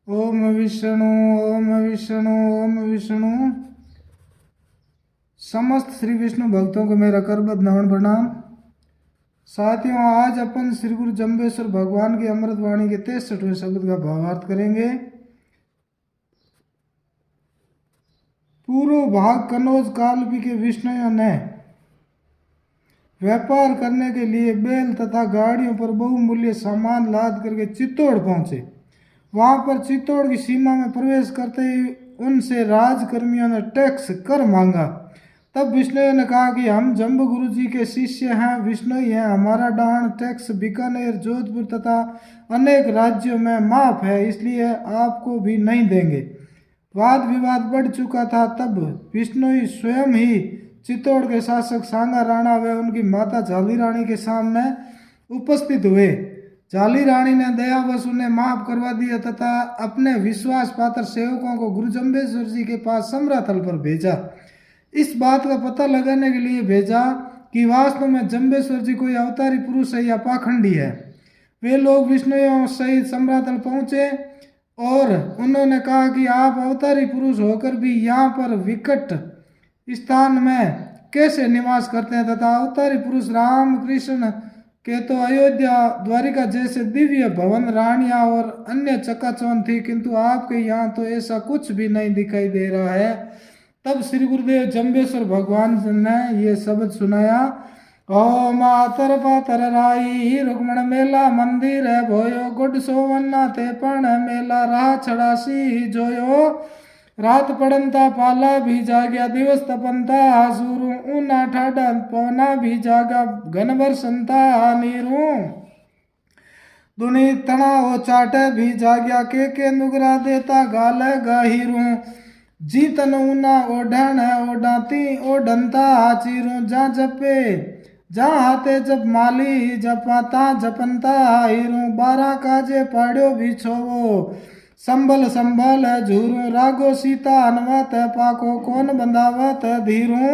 ओम विष्णु ओम विष्णु ओम विष्णु। समस्त श्री विष्णु भक्तों को मेरा करबद्ध नमन प्रणाम। साथियों, आज अपन श्री गुरु जम्बेश्वर भगवान की अमृत वाणी के 63वें शब्द का भावार्थ करेंगे। पूर्व भाग कनौज कालपी के विष्णुओं ने व्यापार करने के लिए बैल तथा गाड़ियों पर बहुमूल्य सामान लाद करके चित्तौड़ पहुंचे। वहां पर चित्तौड़ की सीमा में प्रवेश करते ही उनसे राजकर्मियों ने टैक्स कर मांगा। तब विष्णु ने कहा कि हम जम्बू गुरु जी के शिष्य हैं, विष्णु ही हैं, हमारा डांड टैक्स बीकानेर, जोधपुर तथा अनेक राज्यों में माफ है, इसलिए आपको भी नहीं देंगे। वाद विवाद बढ़ चुका था। तब विष्णु ही स्वयं ही चित्तौड़ के शासक सांगा राणा व उनकी माता झाली रानी के सामने उपस्थित हुए। झाली रानी ने दयावश उन्हें माफ करवा दिया तथा अपने विश्वास पात्र सेवकों को गुरु जम्बेश्वर जी के पास समरातल पर भेजा। इस बात का पता लगाने के लिए भेजा कि वास्तव में जम्बेश्वर जी कोई अवतारी पुरुष है या पाखंडी है। वे लोग विष्णु सहित समरातल पहुंचे और उन्होंने कहा कि आप अवतारी पुरुष होकर भी यहाँ पर विकट स्थान में कैसे निवास करते हैं तथा अवतारी पुरुष राम कृष्ण के तो अयोध्या द्वारिका जैसे दिव्य भवन, रानियां और अन्य चकाचौंध थी, किंतु आपके यहाँ तो ऐसा कुछ भी नहीं दिखाई दे रहा है। तब श्री गुरुदेव जम्बेश्वर भगवान ने ये शब्द सुनाया। ओ मातर पातर राई रुक्मण मेला मंदिर है भोयो गुड सोवन्ना ते पण मेला राह छड़ासी जोयो रात पड़नता पाला भी जाग्या दिवस तपनता सूरू ऊना ठाडा पवना भी जागा घन बरसंता नीरू दुनी तना ओ चाटे भी जाग्या के नुगरा देता गाले गाहिरू जीतन ऊना ओढ़न ओढ़ाती ओढ़नता चीरू जा जपे जा हाथे जप माली जपाता जपनता हिरू 12 काजे पाड़ो भी छोवो संभल संभल झूरू रागो सीता अनवत पाको कौन बंदावत धीरू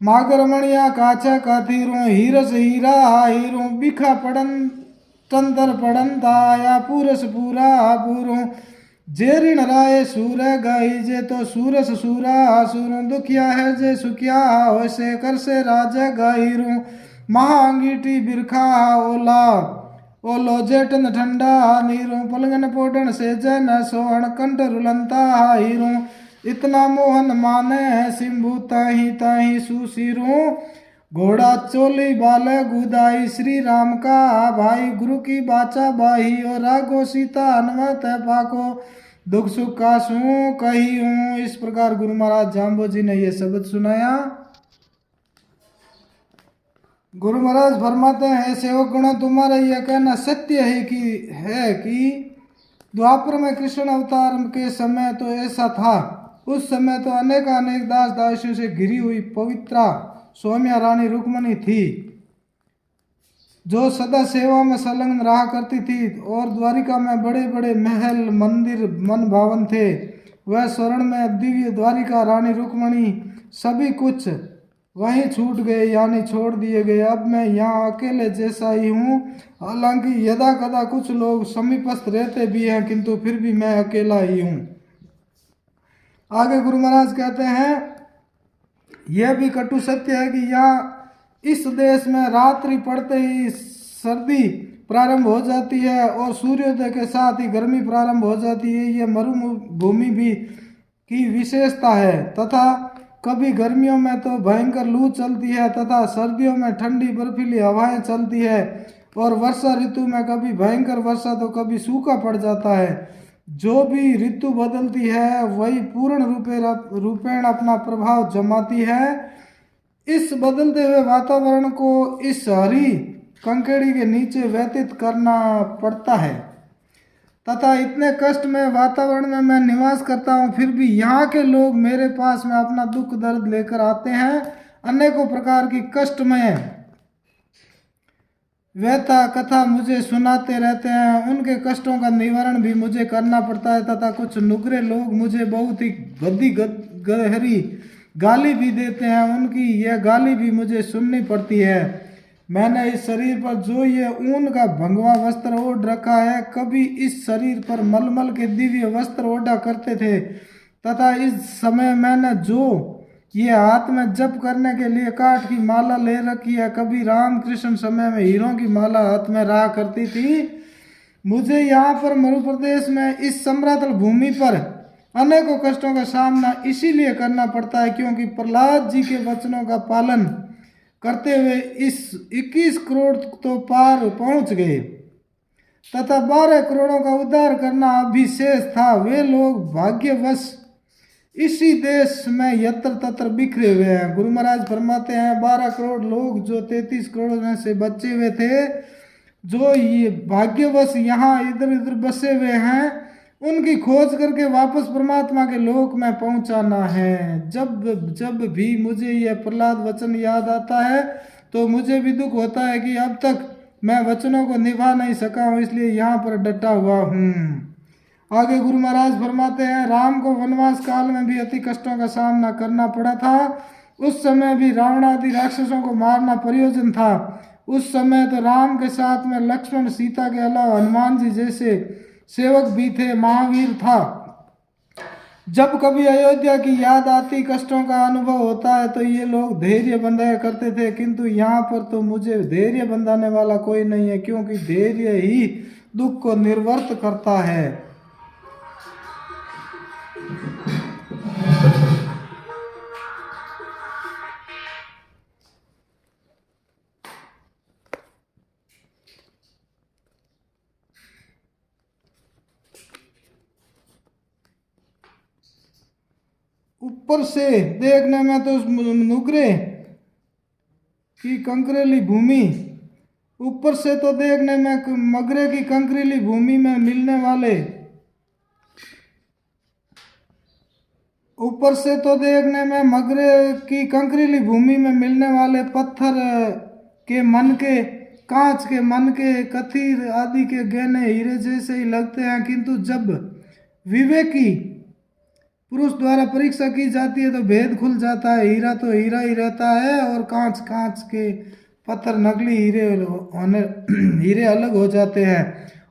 मागर मणिया काचा काथीरू हीरस हीरा हीरू बिखा पड़न तंतर पड़न ताया पूरस पूरा पूरू जेरिन राय सूर गाई जे तो सूरस सूरा सूरू दुखिया है जे सुखिया होसे कर से राज गाईरू महांगीटी बिरखा ओला ओलो जेटन ठंडा नीरू पलगन पोटन से जन सोहन कंठ रुलंता हीरू इतना मोहन माने है सिंभू ताही ताही सुसीरू घोड़ा चोली बाल गुदाई श्री राम का भाई गुरु की बाचा बाही और रागो सीता हनुमत पाको दुख सुख का सू कही हूँ। इस प्रकार गुरु महाराज जाम्बो जी ने ये शब्द सुनाया। गुरु महाराज फरमाते हैं, सेवक गणों, तुम्हारा यह कहना सत्य है कि द्वापर में कृष्ण अवतार के समय तो ऐसा था। उस समय तो अनेक दास दासियों से घिरी हुई पवित्रा सौम्या रानी रुक्मणी थी, जो सदा सेवा में संलग्न रहा करती थी और द्वारिका में बड़े बड़े महल मंदिर मन भावन थे। वह स्वर्ण में दिव्य द्वारिका रानी रुक्मणी सभी कुछ वहीं छूट गए, यानी छोड़ दिए गए। अब मैं यहाँ अकेले जैसा ही हूँ। हालांकि यदा कदा कुछ लोग समीपस्थ रहते भी हैं, किंतु फिर भी मैं अकेला ही हूँ। आगे गुरु महाराज कहते हैं, यह भी कटु सत्य है कि यहाँ इस देश में रात्रि पड़ते ही सर्दी प्रारंभ हो जाती है और सूर्योदय के साथ ही गर्मी प्रारंभ हो जाती है। यह मरुभूमि भी की विशेषता है तथा कभी गर्मियों में तो भयंकर लू चलती है तथा सर्दियों में ठंडी बर्फीली हवाएं चलती है और वर्षा ऋतु में कभी भयंकर वर्षा तो कभी सूखा पड़ जाता है। जो भी ऋतु बदलती है वही पूर्ण रूपेण अपना प्रभाव जमाती है। इस बदलते हुए वातावरण को इस हरी कंकड़ी के नीचे व्यतीत करना पड़ता है तथा इतने कष्ट में वातावरण में मैं निवास करता हूँ, फिर भी यहाँ के लोग मेरे पास में अपना दुख दर्द लेकर आते हैं। अनेकों प्रकार की कष्ट में व्यथा कथा मुझे सुनाते रहते हैं। उनके कष्टों का निवारण भी मुझे करना पड़ता है तथा कुछ नुगरे लोग मुझे बहुत ही गहरी गाली भी देते हैं। उनकी यह गाली भी मुझे सुननी पड़ती है। मैंने इस शरीर पर जो ये ऊन का भंगवा वस्त्र ओढ़ रखा है, कभी इस शरीर पर मलमल के दिव्य वस्त्र ओढ़ा करते थे, तथा इस समय मैंने जो ये हाथ में जप करने के लिए काठ की माला ले रखी है, कभी रामकृष्ण समय में हीरों की माला हाथ में रहा करती थी। मुझे यहाँ पर मरु प्रदेश में इस समतल भूमि पर अनेकों कष्टों का सामना इसीलिए करना पड़ता है क्योंकि प्रहलाद जी के वचनों का पालन करते हुए इस 21 करोड़ तो पार पहुंच गए तथा 12 करोड़ों का उद्धार करना अभी शेष था। वे लोग भाग्यवश इसी देश में यत्र तत्र बिखरे हुए हैं। गुरु महाराज फरमाते हैं 12 करोड़ लोग जो 33 करोड़ में से बचे हुए थे, जो ये भाग्यवश यहाँ इधर उधर बसे हुए हैं, उनकी खोज करके वापस परमात्मा के लोक में पहुंचाना है। जब जब भी मुझे यह प्रहलाद वचन याद आता है तो मुझे भी दुख होता है कि अब तक मैं वचनों को निभा नहीं सका हूँ, इसलिए यहाँ पर डटा हुआ हूँ। आगे गुरु महाराज फरमाते हैं राम को वनवास काल में भी अति कष्टों का सामना करना पड़ा था। उस समय भी रावण आदि राक्षसों को मारना प्रयोजन था। उस समय तो राम के साथ में लक्ष्मण, सीता के अलावा हनुमान जी जैसे सेवक भी थे, महावीर था। जब कभी अयोध्या की याद आती, कष्टों का अनुभव होता है तो ये लोग धैर्य बंधाया करते थे, किंतु यहाँ पर तो मुझे धैर्य बंधाने वाला कोई नहीं है, क्योंकि धैर्य ही दुख को निर्वर्त करता है। ऊपर से देखने में तो नुकरे की कंकरेली भूमि, ऊपर से तो देखने में मगरे की कंकरीली भूमि में मिलने वाले, ऊपर से तो देखने में मगरे की कंकरीली भूमि में मिलने वाले पत्थर के मन के, कांच के मन के, कथीर आदि के गहने हीरे जैसे ही लगते हैं, किंतु जब विवेकी पुरुष द्वारा परीक्षा की जाती है तो भेद खुल जाता है। हीरा तो हीरा ही रहता है और कांच कांच के पत्थर नकली हीरे अलग हो जाते हैं।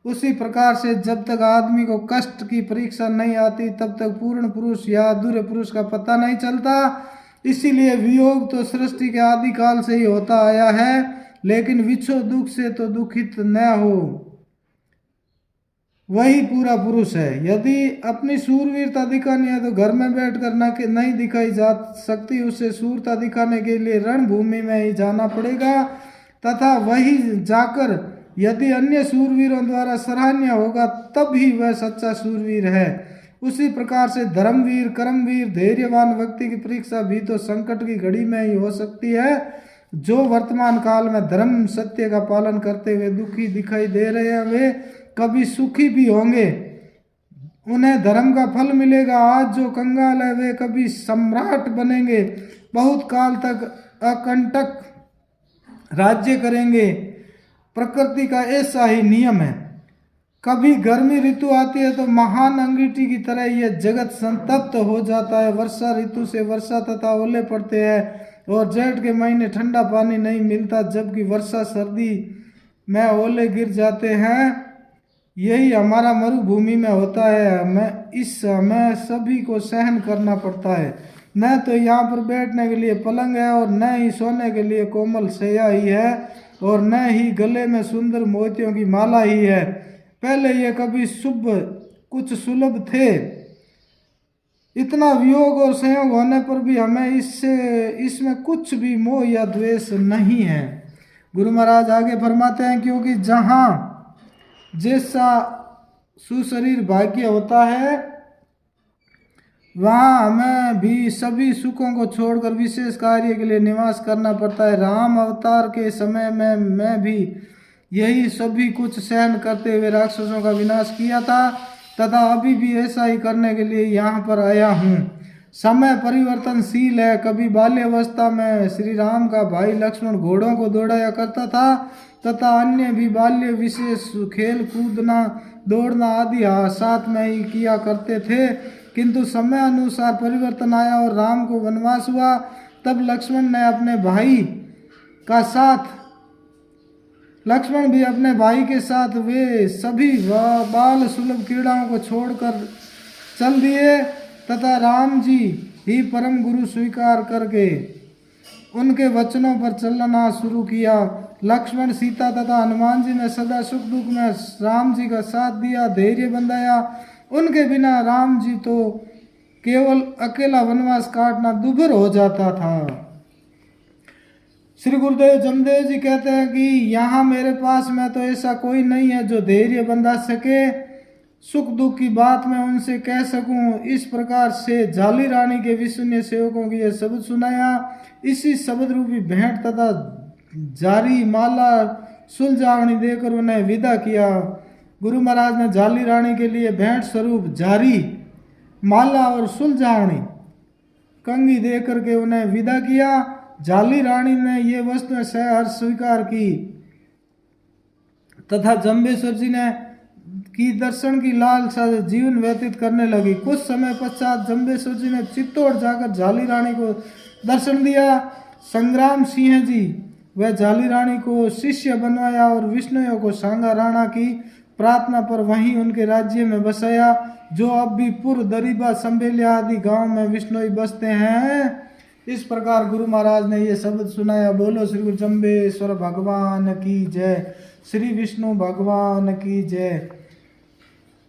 उसी प्रकार से जब तक आदमी को कष्ट की परीक्षा नहीं आती तब तक पूर्ण पुरुष या अधूरे पुरुष का पता नहीं चलता। इसीलिए वियोग तो सृष्टि के आदिकाल से ही होता आया है, लेकिन विछो दुख से तो दुखित न हो, वही पूरा पुरुष है। यदि अपनी सूरवीरता दिखानी है तो घर में बैठकर नहीं दिखाई जा सकती, उसे सूरता दिखाने के लिए रणभूमि में ही जाना पड़ेगा, तथा वही जाकर यदि अन्य सूरवीरों द्वारा सराहनीय होगा तब ही वह सच्चा सूरवीर है। उसी प्रकार से धर्मवीर, कर्मवीर, धैर्यवान व्यक्ति की परीक्षा भी तो संकट की घड़ी में ही हो सकती है। जो वर्तमान काल में धर्म सत्य का पालन करते हुए दुखी दिखाई दे रहे हैं, वे कभी सुखी भी होंगे, उन्हें धर्म का फल मिलेगा। आज जो कंगाल है वे कभी सम्राट बनेंगे, बहुत काल तक अकंटक राज्य करेंगे। प्रकृति का ऐसा ही नियम है। कभी गर्मी ऋतु आती है तो महान अंगीठी की तरह यह जगत संतप्त हो जाता है। वर्षा ऋतु से वर्षा तथा ओले पड़ते हैं और जेठ के महीने ठंडा पानी नहीं मिलता, जबकि वर्षा सर्दी में ओले गिर जाते हैं। यही हमारा मरुभूमि में होता है। हमें सभी को सहन करना पड़ता है। न तो यहाँ पर बैठने के लिए पलंग है और न ही सोने के लिए कोमल शैया ही है और न ही गले में सुंदर मोतियों की माला ही है। पहले ये कभी कुछ सुलभ थे। इतना वियोग और संयोग होने पर भी हमें इसमें कुछ भी मोह या द्वेष नहीं है। गुरु महाराज आगे फरमाते हैं, क्योंकि जहाँ जैसा सुशरीर भाग्य होता है वहाँ हमें भी सभी सुखों को छोड़कर विशेष कार्य के लिए निवास करना पड़ता है। राम अवतार के समय में मैं भी यही सभी कुछ सहन करते हुए राक्षसों का विनाश किया था तथा अभी भी ऐसा ही करने के लिए यहाँ पर आया हूँ। समय परिवर्तनशील है। कभी बाल्यावस्था में श्री राम का भाई लक्ष्मण घोड़ों को दौड़ाया करता था तथा अन्य भी बाल्य विशेष खेल कूदना, दौड़ना आदि साथ में ही किया करते थे, किंतु समय अनुसार परिवर्तन आया और राम को वनवास हुआ। तब लक्ष्मण ने अपने भाई का साथ लक्ष्मण भी अपने भाई के साथ वे सभी बाल सुलभ क्रीड़ाओं को छोड़कर चल दिए तथा राम जी ही परम गुरु स्वीकार करके उनके वचनों पर चलना शुरू किया। लक्ष्मण सीता तथा हनुमान जी ने सदा सुख दुख में राम जी का साथ दिया, धैर्य बंधाया। उनके बिना राम जी तो केवल अकेला वनवास काटना दुभर हो जाता था। श्री गुरुदेव जमदेव जी कहते हैं कि यहाँ मेरे पास में तो ऐसा कोई नहीं है जो धैर्य बंधा सके, सुख दुख की बात मैं उनसे कह सकूं। इस प्रकार से झाली रानी के विश्वनीय सेवकों की यह शब्द सुनाया। इसी शब्द रूपी भेंट तथा जारी माला सुलझावनी देकर उन्हें विदा किया। गुरु महाराज ने झाली रानी के लिए भेंट स्वरूप जारी माला और सुलझावनी कंगी दे करके उन्हें विदा किया। झाली रानी ने ये वस्तुएं सहर्ष स्वीकार की तथा जम्बेश्वर जी ने की दर्शन की लालसा से जीवन व्यतीत करने लगी। कुछ समय पश्चात जम्बेश्वर जी ने चित्तौड़ जाकर झाली रानी को दर्शन दिया। संग्राम सिंह जी वह झाली रानी को शिष्य बनवाया और विष्णुयों को सांगा राणा की प्रार्थना पर वहीं उनके राज्य में बसाया, जो अब भी पुर दरीबा संबेलिया आदि गांव में विष्णुई बसते हैं। इस प्रकार गुरु महाराज ने ये शब्द सुनाया। बोलो श्री गुरु जम्बेश्वर भगवान की जय, श्री विष्णु भगवान की जय।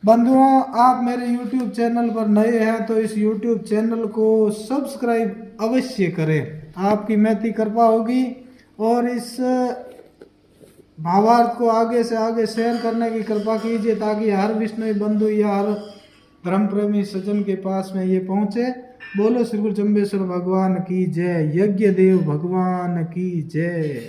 बंधुओं, आप मेरे YouTube चैनल पर नए हैं तो इस YouTube चैनल को सब्सक्राइब अवश्य करें, आपकी महती कृपा होगी। और इस भावार्थ को आगे से आगे शेयर करने की कृपा कीजिए ताकि हर विष्णु बंधु या हर धर्म प्रेमी सज्जन के पास में ये पहुँचे। बोलो श्री गुरु जम्बेश्वर भगवान की जय, यज्ञ देव भगवान की जय।